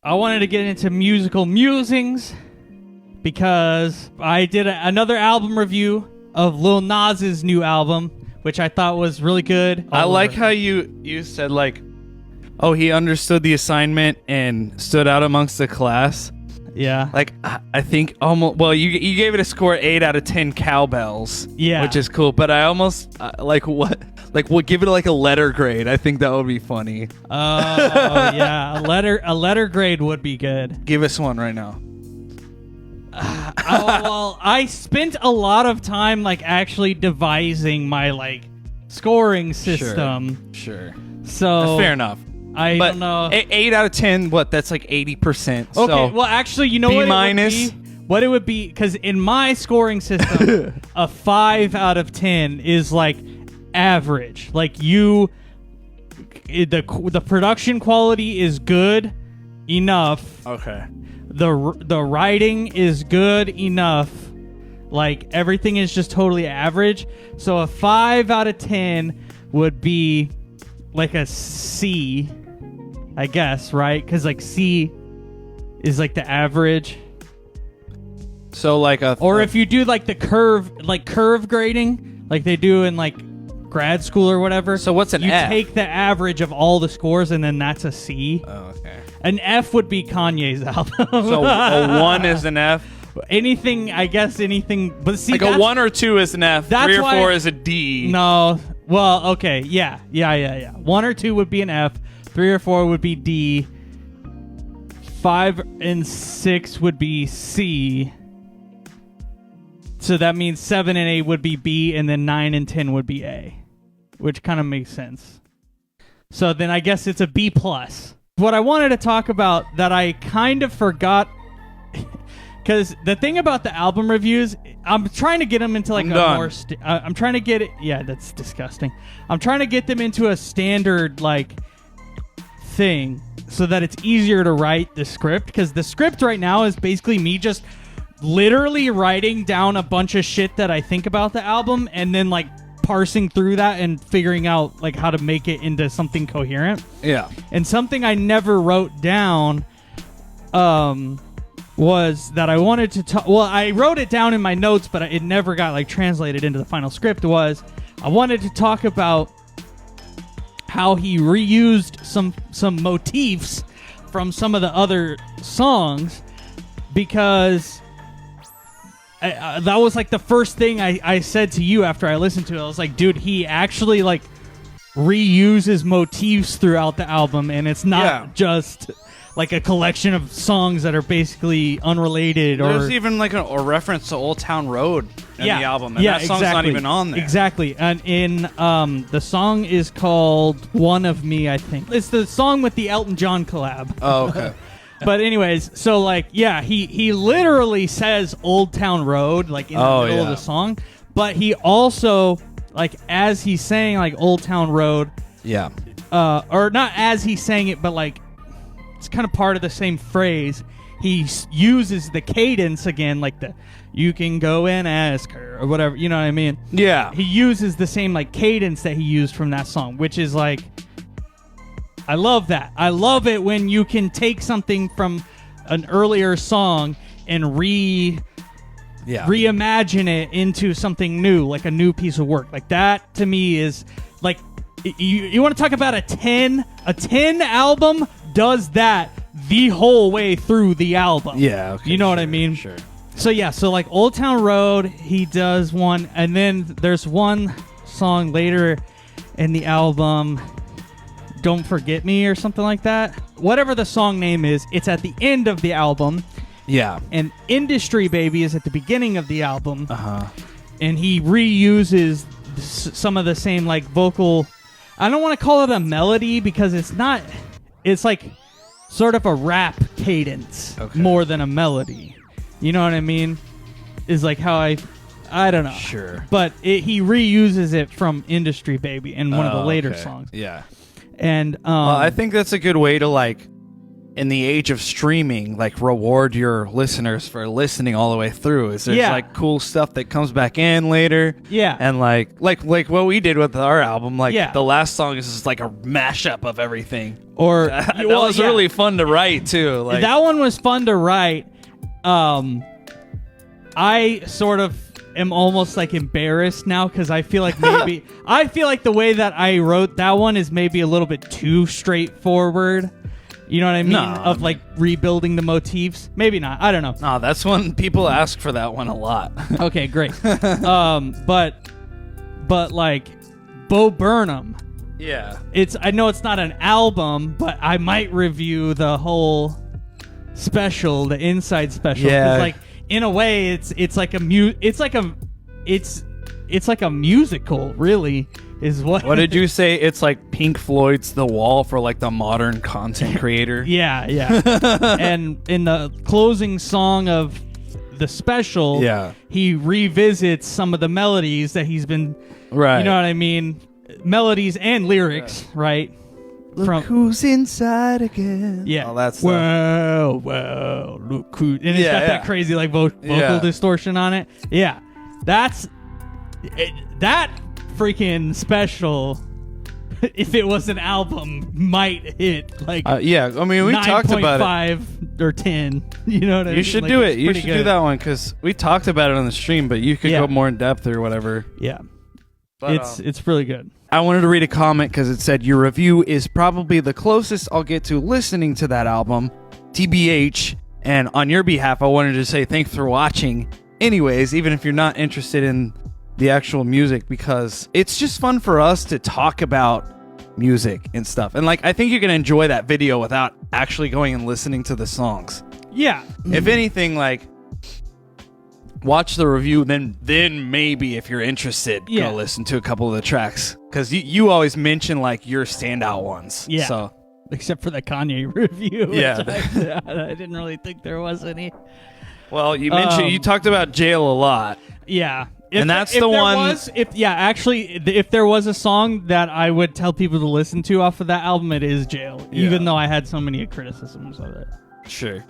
I wanted to get into musical musings because I did another album review of Lil Nas's new album, which I thought was really good. I like how you said, like, oh, he understood the assignment and stood out amongst the class. Yeah. Like, I think almost, well, you gave it a score 8 out of 10 cowbells. Yeah. Which is cool, but I almost, we'll give it like a letter grade. I think that would be funny. Oh, yeah. A letter grade would be good. Give us one right now. Well, I spent a lot of time, like, actually devising my, like, scoring system. Sure. So. That's fair enough. I don't know. 8 out of 10, what? That's like 80%. Okay, So well, actually, you know B what minus. it would be? What it would be, because in my scoring system, a 5 out of 10 is, like, average. Like, the production quality is good enough. Okay. The writing is good enough. Like, everything is just totally average. So a 5 out of 10 would be like a C, I guess, right? Because, like, C is like the average. So like or if you do like the curve grading, like they do in like grad school or whatever. So what's an F? You take the average of all the scores and then that's a C. Oh, okay. An F would be Kanye's album. So a 1 is an F. Anything, I guess anything, but see, Like a 1 or 2 is an F. 3 or 4 is a D. No, well, okay, yeah. 1 or 2 would be an F. 3 or 4 would be D. 5 and 6 would be C. So that means 7 and 8 would be B, and then 9 and 10 would be A, which kind of makes sense. So then I guess it's a B plus. What I wanted to talk about that I kind of forgot, because the thing about the album reviews, I'm trying to get them into like I'm trying to get it. Yeah, that's disgusting. I'm trying to get them into a standard like thing so that it's easier to write the script, because the script right now is basically me just literally writing down a bunch of shit that I think about the album and then like parsing through that and figuring out like how to make it into something coherent. Yeah. And something I never wrote down was that I wanted to talk. Well, I wrote it down in my notes, but it never got like translated into the final script. Was I wanted to talk about how he reused some motifs from some of the other songs, because that was like the first thing I said to you after I listened to it. I was like, dude, he actually like reuses motifs throughout the album, and it's not just like a collection of songs that are basically unrelated. There's even like a reference to Old Town Road in the album, and that song's not even on there. Exactly. And in the song is called One of Me, I think. It's the song with the Elton John collab. Oh, okay. But anyways, so like, yeah, he literally says Old Town Road like in the middle of the song, but he also, like, as he's saying like Old Town Road, or not as he's saying it, but like it's kind of part of the same phrase. He uses the cadence again, like the "you can go and ask her" or whatever, you know what I mean? Yeah. He uses the same like cadence that he used from that song, which is like, I love that. I love it when you can take something from an earlier song and reimagine it into something new, like a new piece of work. Like that to me is like, you want to talk about a 10 album does that the whole way through the album. Yeah, okay, you know what I mean? Sure. So yeah, so like Old Town Road, he does one, and then there's one song later in the album, Don't Forget Me or something like that. Whatever the song name is, it's at the end of the album. Yeah. And Industry Baby is at the beginning of the album. Uh-huh. And he reuses some of the same like vocal, I don't want to call it a melody because it's not, it's like sort of a rap cadence more than a melody. You know what I mean? Is like how I don't know. Sure. But he reuses it from Industry Baby in one of the later songs. Yeah. And I think that's a good way to like in the age of streaming, like reward your listeners for listening all the way through. Is there's like cool stuff that comes back in later. Yeah. And like what we did with our album, like Yeah. the last song is just like a mashup of everything. Or That was really fun to write too. Like that one was fun to write. I sort of am almost like embarrassed now because I feel like maybe I feel like the way that I wrote that one is maybe a little bit too straightforward. You know what I mean? No, of like rebuilding the motifs. Maybe not. I don't know. No, that's when people ask for that one a lot. Okay, great. But like Bo Burnham. Yeah. I know it's not an album, but I might review the whole special, the inside special. 'Cause, Yeah. like in a way, it's like a musical. Really, is what. What did you say? It's like Pink Floyd's The Wall for like the modern content creator. Yeah. And in the closing song of the special, Yeah. he revisits some of the melodies that he's been. Right. You know what I mean? Melodies and lyrics, right? Look who's inside again. Yeah. All that stuff. Well, look who... And it's got that crazy, like, vocal distortion on it. Yeah. That freaking special, if it was an album, might hit, like... Yeah, I mean, we talked about it. 9.5 or 10. You know what I mean? You should Like, do it's it. You pretty should good. do that one because we talked about it on the stream, but you could Yeah. go more in depth or whatever. Yeah. But, It's really good. I wanted to read a comment because it said, your review is probably the closest I'll get to listening to that album, TBH. And on your behalf, I wanted to say thanks for watching. Anyways, even if you're not interested in the actual music, because it's just fun for us to talk about music and stuff. And like, I think you can enjoy that video without actually going and listening to the songs. Yeah. If anything, like, watch the review, then maybe if you're interested, Yeah. go listen to a couple of the tracks. Because you always mention like your standout ones. Yeah. So Except for the Kanye review. which Yeah. I didn't really think there was any. well, you mentioned you talked about Jail a lot. Yeah. And that's the one- If there was a song that I would tell people to listen to off of that album, it is Jail. Yeah. Even though I had so many criticisms of it. Sure.